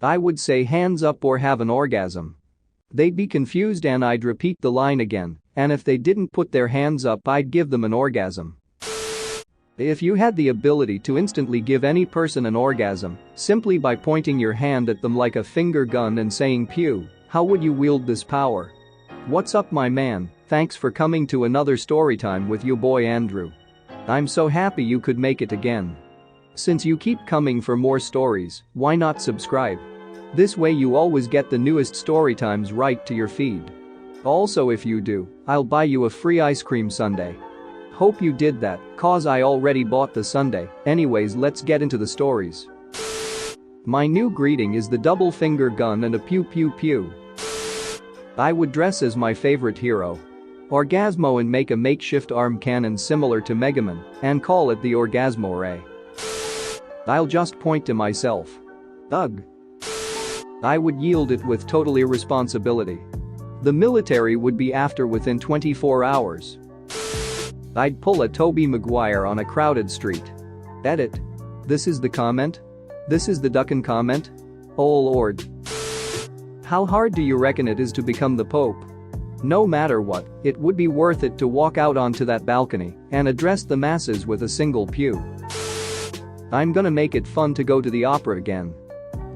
I would say hands up or have an orgasm. They'd be confused and I'd repeat the line again, and if they didn't put their hands up I'd give them an orgasm. If you had the ability to instantly give any person an orgasm, simply by pointing your hand at them like a finger gun and saying pew, how would you wield this power? What's up my man, thanks for coming to another storytime with your boy Andrew. I'm so happy you could make it again. Since you keep coming for more stories, why not subscribe? This way you always get the newest storytimes right to your feed. Also if you do, I'll buy you a free ice cream sundae. Hope you did that, cause I already bought the sundae. Anyways, let's get into the stories. My new greeting is the double finger gun and a pew pew pew. I would dress as my favorite hero, Orgasmo, and make a makeshift arm cannon similar to Mega Man and call it the Orgasmo Ray. I'll just point to myself. Ugh. I would yield it with total irresponsibility. The military would be after within 24 hours. I'd pull a Tobey Maguire on a crowded street. Edit. This is the comment? This is the duckin' comment? Oh lord. How hard do you reckon it is to become the Pope? No matter what, it would be worth it to walk out onto that balcony and address the masses with a single pew. I'm gonna make it fun to go to the opera again.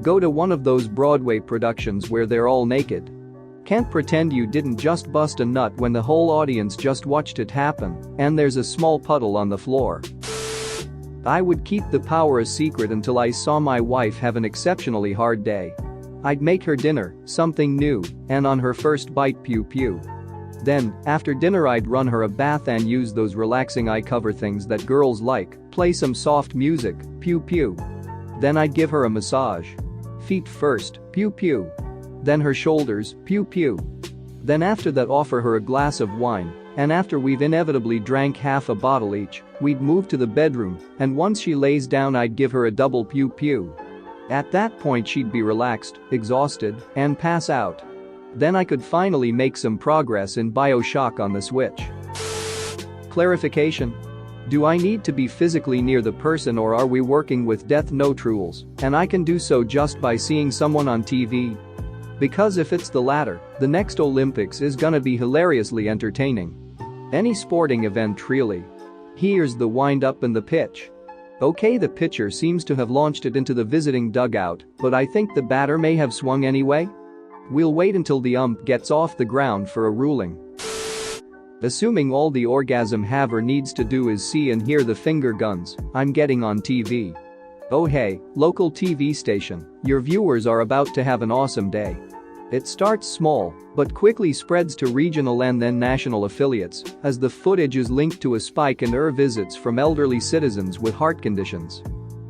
Go to one of those Broadway productions where they're all naked. Can't pretend you didn't just bust a nut when the whole audience just watched it happen and there's a small puddle on the floor. I would keep the power a secret until I saw my wife have an exceptionally hard day. I'd make her dinner, something new, and on her first bite pew pew. Then, after dinner I'd run her a bath and use those relaxing eye cover things that girls like, play some soft music, pew pew. Then I'd give her a massage. Feet first, pew pew. Then her shoulders, pew pew. Then after that offer her a glass of wine, and after we've inevitably drank half a bottle each, we'd move to the bedroom, and once she lays down I'd give her a double pew pew. At that point she'd be relaxed, exhausted, and pass out. Then I could finally make some progress in BioShock on the Switch. Clarification. Do I need to be physically near the person or are we working with Death Note rules and I can do so just by seeing someone on TV? Because if it's the latter, the next Olympics is gonna be hilariously entertaining. Any sporting event really. Here's the wind-up and the pitch. Okay, the pitcher seems to have launched it into the visiting dugout, but I think the batter may have swung anyway. We'll wait until the ump gets off the ground for a ruling. Assuming all the orgasm haver needs to do is see and hear the finger guns, I'm getting on TV. Oh hey, local TV station, your viewers are about to have an awesome day. It starts small, but quickly spreads to regional and then national affiliates, as the footage is linked to a spike in visits from elderly citizens with heart conditions.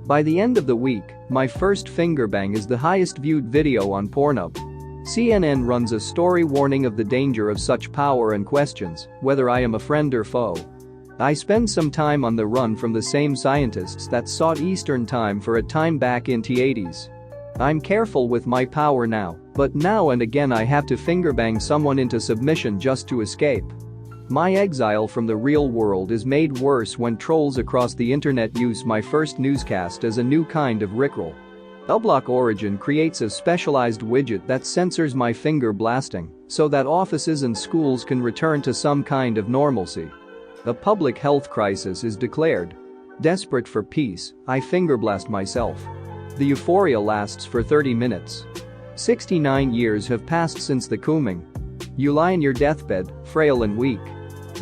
By the end of the week, my first finger bang is the highest viewed video on Pornhub. CNN runs a story warning of the danger of such power and questions whether I am a friend or foe. I spend some time on the run from the same scientists that sought Eastern time for a time back in the 80s. I'm careful with my power now, but now and again I have to fingerbang someone into submission just to escape. My exile from the real world is made worse when trolls across the internet use my first newscast as a new kind of rickroll. Ublock Origin creates a specialized widget that censors my finger blasting so that offices and schools can return to some kind of normalcy. A public health crisis is declared. Desperate for peace, I fingerblast myself. The euphoria lasts for 30 minutes. 69 years have passed since the cooming. You lie in your deathbed, frail and weak.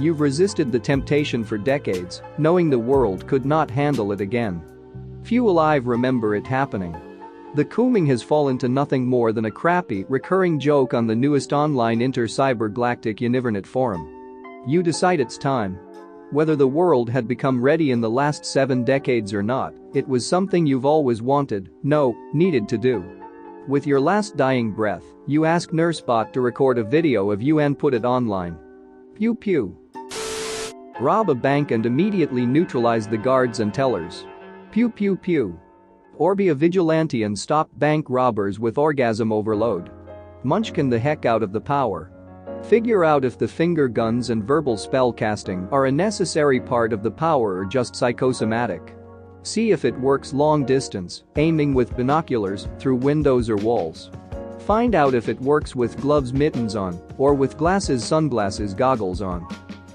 You've resisted the temptation for decades, knowing the world could not handle it again. Few alive remember it happening. The cooming has fallen to nothing more than a crappy, recurring joke on the newest online inter-cyber-galactic Univernet forum. You decide it's time. Whether the world had become ready in the last 7 decades or not, it was something you've always wanted, needed to do. With your last dying breath, you ask NurseBot to record a video of you and put it online. Pew pew. Rob a bank and immediately neutralize the guards and tellers. Pew pew pew. Or be a vigilante and stop bank robbers with orgasm overload. Munchkin the heck out of the power. Figure out if the finger guns and verbal spell casting are a necessary part of the power or just psychosomatic. See if it works long distance, aiming with binoculars, through windows or walls. Find out if it works with gloves, mittens on, or with glasses, sunglasses, goggles on.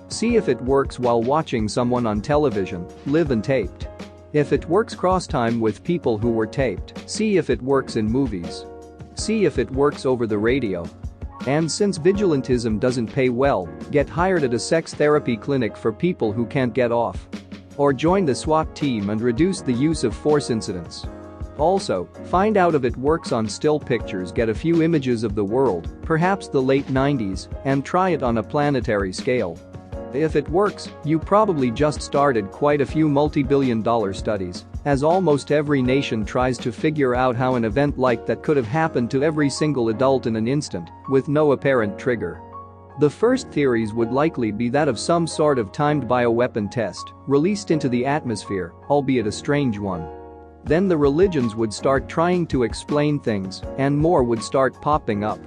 See if it works while watching someone on television, live and taped. If it works cross-time with people who were taped, see if it works in movies. See if it works over the radio. And since vigilantism doesn't pay well, get hired at a sex therapy clinic for people who can't get off. Or join the SWAT team and reduce the use of force incidents. Also, find out if it works on still pictures, get a few images of the world, perhaps the late 90s, and try it on a planetary scale. If it works, you probably just started quite a few multi-billion-dollar studies, as almost every nation tries to figure out how an event like that could have happened to every single adult in an instant, with no apparent trigger. The first theories would likely be that of some sort of timed bioweapon test, released into the atmosphere, albeit a strange one. Then the religions would start trying to explain things, and more would start popping up.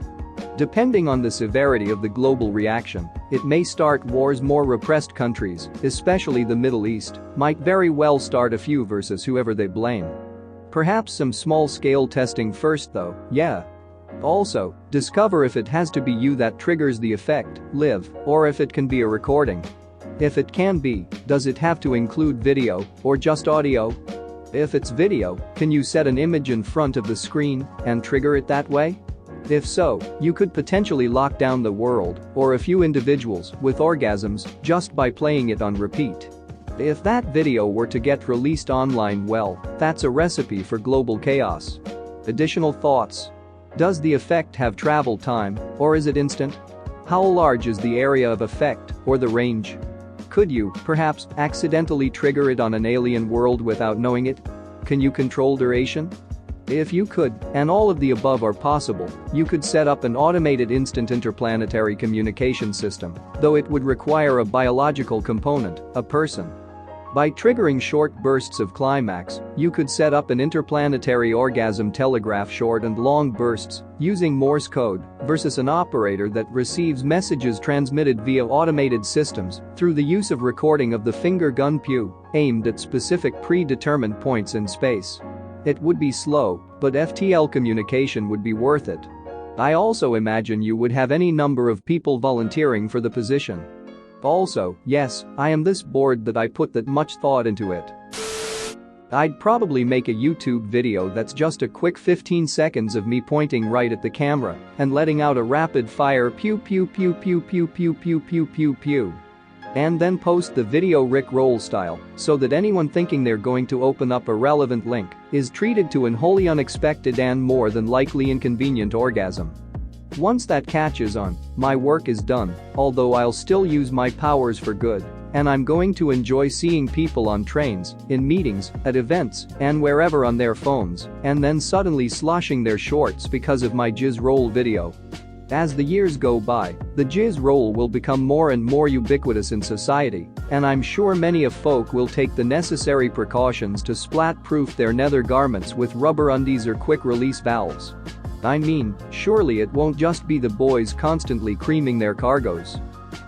Depending on the severity of the global reaction, it may start wars. More repressed countries, especially the Middle East, might very well start a few versus whoever they blame. Perhaps some small-scale testing first though, yeah. Also, discover if it has to be you that triggers the effect, live, or if it can be a recording. If it can be, does it have to include video, or just audio? If it's video, can you set an image in front of the screen and trigger it that way? If so, you could potentially lock down the world, or a few individuals, with orgasms, just by playing it on repeat. If that video were to get released online, well, that's a recipe for global chaos. Additional thoughts? Does the effect have travel time, or is it instant? How large is the area of effect, or the range? Could you, perhaps, accidentally trigger it on an alien world without knowing it? Can you control duration? If you could, and all of the above are possible, you could set up an automated instant interplanetary communication system, though it would require a biological component, a person. By triggering short bursts of climax, you could set up an interplanetary orgasm telegraph, short and long bursts, using Morse code, versus an operator that receives messages transmitted via automated systems through the use of recording of the finger gun Pew, aimed at specific predetermined points in space. It would be slow, but FTL communication would be worth it. I also imagine you would have any number of people volunteering for the position. Also, yes, I am this bored that I put that much thought into it. I'd probably make a YouTube video that's just a quick 15 seconds of me pointing right at the camera and letting out a rapid fire pew pew pew pew pew pew pew pew pew pew. And then post the video Rick-roll style so that anyone thinking they're going to open up a relevant link is treated to an wholly unexpected and more than likely inconvenient orgasm. Once that catches on, my work is done, although I'll still use my powers for good, and I'm going to enjoy seeing people on trains, in meetings, at events, and wherever on their phones, and then suddenly sloshing their shorts because of my jizz roll video. As the years go by, the jizz roll will become more and more ubiquitous in society, and I'm sure many of folk will take the necessary precautions to splat-proof their nether garments with rubber undies or quick-release valves. I mean, surely it won't just be the boys constantly creaming their cargoes.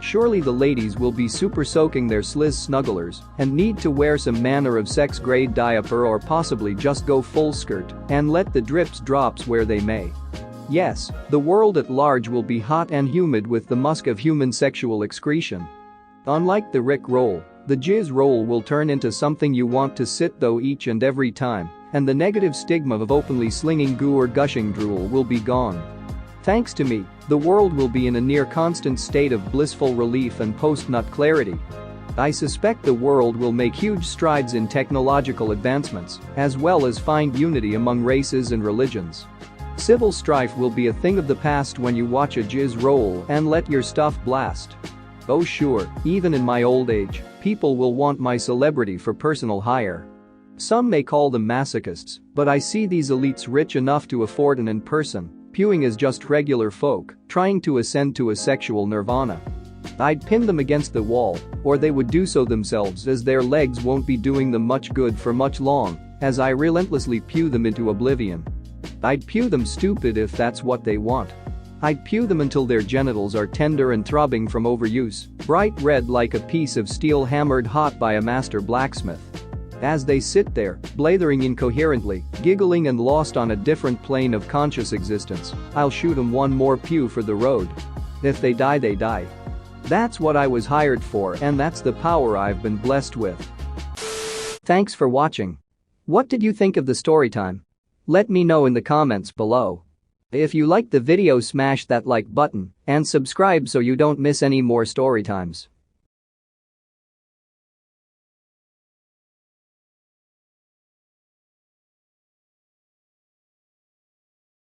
Surely the ladies will be super soaking their sliz snugglers and need to wear some manner of sex-grade diaper, or possibly just go full skirt and let the drips drops where they may. Yes, the world at large will be hot and humid with the musk of human sexual excretion. Unlike the Rick roll, the jizz roll will turn into something you want to sit though each and every time, and the negative stigma of openly slinging goo or gushing drool will be gone. Thanks to me, the world will be in a near constant state of blissful relief and post-nut clarity. I suspect the world will make huge strides in technological advancements, as well as find unity among races and religions. Civil strife will be a thing of the past when you watch a jizz roll and let your stuff blast. Oh sure, even in my old age, people will want my celebrity for personal hire. Some may call them masochists, but I see these elites rich enough to afford an in-person, pewing as just regular folk, trying to ascend to a sexual nirvana. I'd pin them against the wall, or they would do so themselves, as their legs won't be doing them much good for much long, as I relentlessly pew them into oblivion. I'd pew them stupid if that's what they want. I'd pew them until their genitals are tender and throbbing from overuse, bright red like a piece of steel hammered hot by a master blacksmith. As they sit there, blathering incoherently, giggling and lost on a different plane of conscious existence, I'll shoot 'em one more pew for the road. If they die, they die. That's what I was hired for, and that's the power I've been blessed with. Thanks for watching. What did you think of the story time? Let me know in the comments below. If you liked the video, smash that like button and subscribe so you don't miss any more story times.